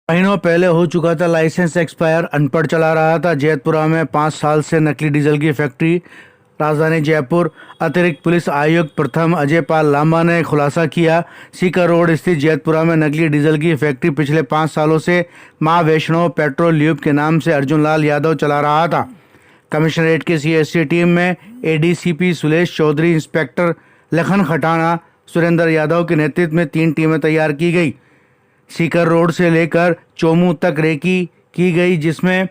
महीनों पहले हो चुका था लाइसेंस एक्सपायर। अनपढ़ चला रहा था। जैतपुरा में 5 साल से नकली डीजल की फैक्ट्री। राजधानी जयपुर। अतिरिक्त पुलिस आयुक्त प्रथम अजय पाल लांबा ने खुलासा किया। सीकर रोड स्थित जैतपुरा में नकली डीजल की फैक्ट्री पिछले 5 सालों से मां वैष्णो पेट्रोल ल्यूब के नाम से अर्जुन लाल यादव चला रहा था। कमिश्नरेट की सीएससी टीम में एडीसीपी सुलेश चौधरी, इंस्पेक्टर लखन खटाना, सुरेंद्र यादव के नेतृत्व में 3 टीमें तैयार की गई। सीकर रोड से लेकर चोमू तक रेकी की गई, जिसमें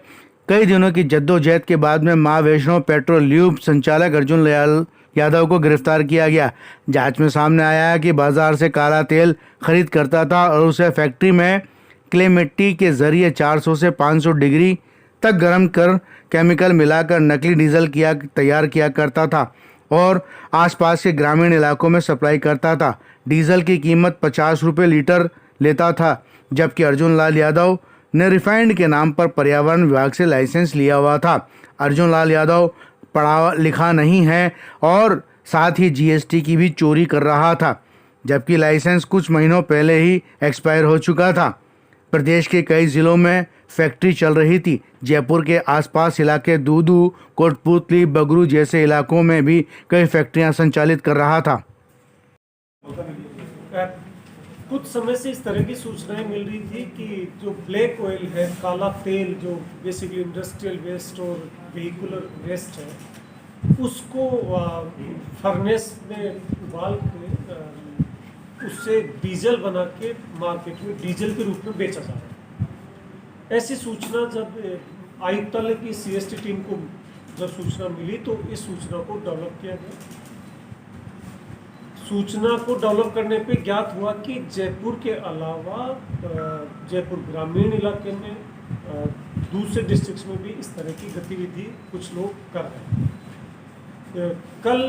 कई दिनों की जद्दोजहद के बाद में मां वैष्णो पेट्रोल ल्यूब संचालक अर्जुन लाल यादव को गिरफ्तार किया गया। जांच में सामने आया है कि बाजार से काला तेल खरीद करता था और उसे फैक्ट्री में क्ले मिट्टी के जरिए 400 से 500 डिग्री तक गर्म कर केमिकल मिलाकर नकली डीजल तैयार किया करता था और आसपास के ग्रामीण इलाकों में सप्लाई करता था। डीजल की कीमत 50 रुपये लीटर लेता था, जबकि अर्जुन लाल यादव ने रिफाइंड के नाम पर पर्यावरण विभाग से लाइसेंस लिया हुआ था। अर्जुन लाल यादव पढ़ा लिखा नहीं है और साथ ही जीएसटी की भी चोरी कर रहा था, जबकि लाइसेंस कुछ महीनों पहले ही एक्सपायर हो चुका था। प्रदेश के कई जिलों में फैक्ट्री चल रही थी। जयपुर के आसपास इलाके दूदू, कोटपुतली, बगरू जैसे इलाकों में भी कई फैक्ट्रियां संचालित कर रहा था। कुछ समय से इस तरह की सूचनाएं मिल रही थी कि जो ब्लैक ऑयल है, काला तेल, जो बेसिकली इंडस्ट्रियल वेस्ट और व्हीकुलर वेस्ट है, उसको फर्नेस में उबाल के उससे डीजल बना के मार्केट में डीजल के रूप में बेचा जा रहा है। ऐसी सूचना जब आयुक्तालय की सीएसटी टीम को जब सूचना मिली तो इस सूचना को डेवलप किया गया। सूचना को डेवलप करने पे ज्ञात हुआ कि जयपुर के अलावा जयपुर ग्रामीण इलाके में दूसरे डिस्ट्रिक्ट्स में भी इस तरह की गतिविधि कुछ लोग कर रहे हैं। कल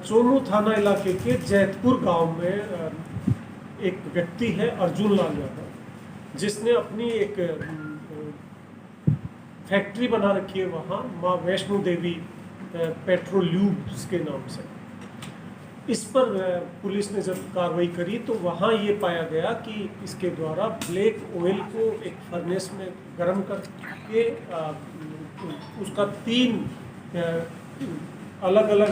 चोमू थाना इलाके के जैतपुर गांव में एक व्यक्ति है अर्जुन लाल यादव, जिसने अपनी एक फैक्ट्री बना रखी है वहाँ माँ वैष्णो देवी पेट्रोल ल्यूब्स के नाम से। इस पर पुलिस ने जब कार्रवाई करी तो वहाँ ये पाया गया कि इसके द्वारा ब्लैक ऑयल को एक फर्नेस में गर्म करके उसका 3 अलग अलग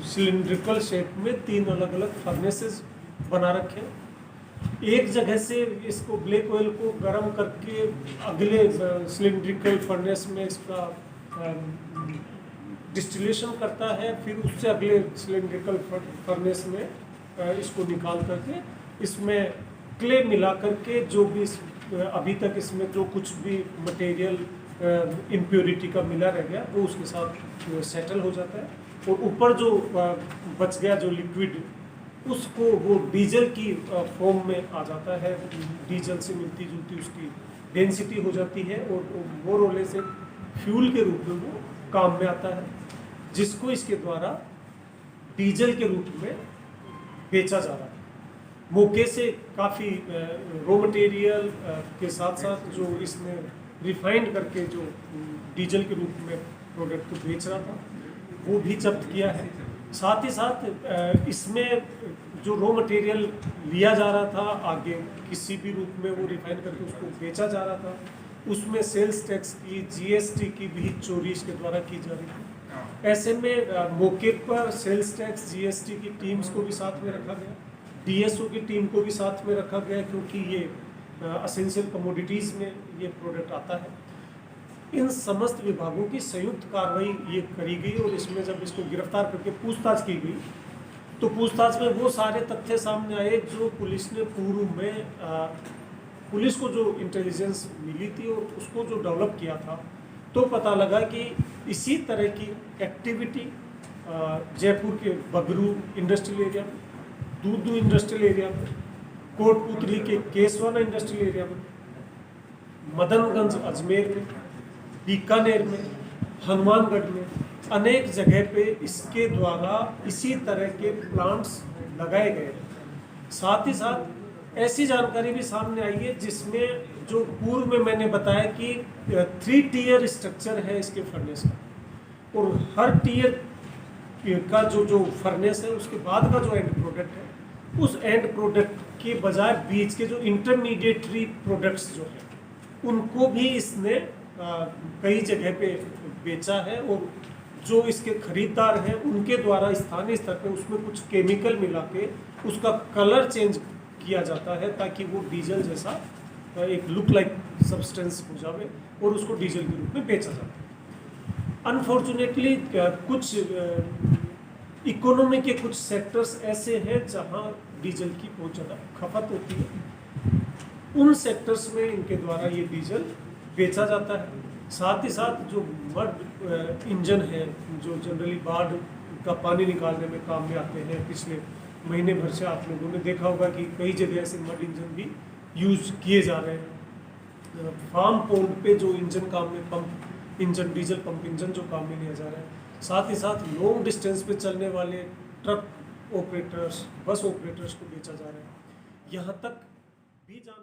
सिलिंड्रिकल शेप में 3 अलग अलग फर्नेसेस बना रखे। एक जगह से इसको ब्लैक ऑयल को गर्म करके अगले सिलिंड्रिकल फर्नेस में इसका डिस्टिलेशन करता है, फिर उससे अगले सिलिंड्रिकल फर्नेस में इसको निकाल करके इसमें क्ले मिला करके जो भी अभी तक इसमें जो कुछ भी मटेरियल इम्प्योरिटी का मिला रह गया वो उसके साथ सेटल हो जाता है और ऊपर जो बच गया जो लिक्विड उसको वो डीजल की फॉर्म में आ जाता है। डीजल से मिलती जुलती उसकी डेंसिटी हो जाती है और मोर और लेस फ्यूल के रूप में वो काम में आता है, जिसको इसके द्वारा डीजल के रूप में बेचा जा रहा है। मौके से काफ़ी रॉ मटेरियल के साथ साथ जो इसने रिफाइंड करके जो डीजल के रूप में प्रोडक्ट को बेच रहा था वो भी जब्त किया है। साथ ही साथ इसमें जो रॉ मटेरियल लिया जा रहा था आगे किसी भी रूप में वो रिफाइन करके उसको बेचा जा रहा था, उसमें सेल्स टैक्स की, जीएसटी की भी चोरी इसके द्वारा की जा रही थी। ऐसे में मौके पर सेल्स टैक्स, जीएसटी की टीम्स को भी साथ में रखा गया, डीएसओ की टीम को भी साथ में रखा गया, क्योंकि ये असेंशियल कमोडिटीज़ में ये प्रोडक्ट आता है। इन समस्त विभागों की संयुक्त कार्रवाई ये करी गई और इसमें जब इसको गिरफ्तार करके पूछताछ की गई तो पूछताछ में वो सारे तथ्य सामने आए जो पुलिस ने पूर्व में पुलिस को जो इंटेलिजेंस मिली थी और उसको जो डेवलप किया था, तो पता लगा कि इसी तरह की एक्टिविटी जयपुर के बगरू इंडस्ट्रियल एरिया में, दूदू इंडस्ट्रियल एरिया में, कोटपुतली के केसवाना इंडस्ट्रियल एरिया में, मदनगंज अजमेर में, बीकानेर में, हनुमानगढ़ में अनेक जगह पे इसके द्वारा इसी तरह के प्लांट्स लगाए गए। साथ ही साथ ऐसी जानकारी भी सामने आई है जिसमें जो पूर्व में मैंने बताया कि 3 टीयर स्ट्रक्चर है इसके फर्नेस का और हर टीयर का जो फर्नेस है उसके बाद का जो एंड प्रोडक्ट है उस एंड प्रोडक्ट के बजाय बीज के जो इंटरमीडिएटरी प्रोडक्ट्स जो है उनको भी इसने कई जगह पे बेचा है, और जो इसके खरीदार हैं उनके द्वारा स्थानीय स्तर पे उसमें कुछ केमिकल मिला के उसका कलर चेंज किया जाता है ताकि वो डीजल जैसा एक लुक लाइक सब्सटेंस हो जाए और उसको डीजल के रूप में बेचा जाता है। अनफॉर्चुनेटली कुछ इकोनॉमी के कुछ सेक्टर्स ऐसे हैं जहां डीजल की बहुत ज़्यादा खपत होती है, उन सेक्टर्स में इनके द्वारा ये डीजल बेचा जाता है। साथ ही साथ जो मड इंजन है जो जनरली बाढ़ का पानी निकालने में काम में आते हैं, पिछले महीने भर से आप लोगों ने देखा होगा कि कई जगह ऐसे मड इंजन भी यूज किए जा रहे हैं। फार्म पोर्ट पे जो इंजन काम में pump engine, diesel pump engine जो काम में लिया जा रहा है। साथ ही साथ लॉन्ग डिस्टेंस पे चलने वाले ट्रक ऑपरेटर्स, बस ऑपरेटर्स को बेचा जा रहा है। यहाँ तक भी जान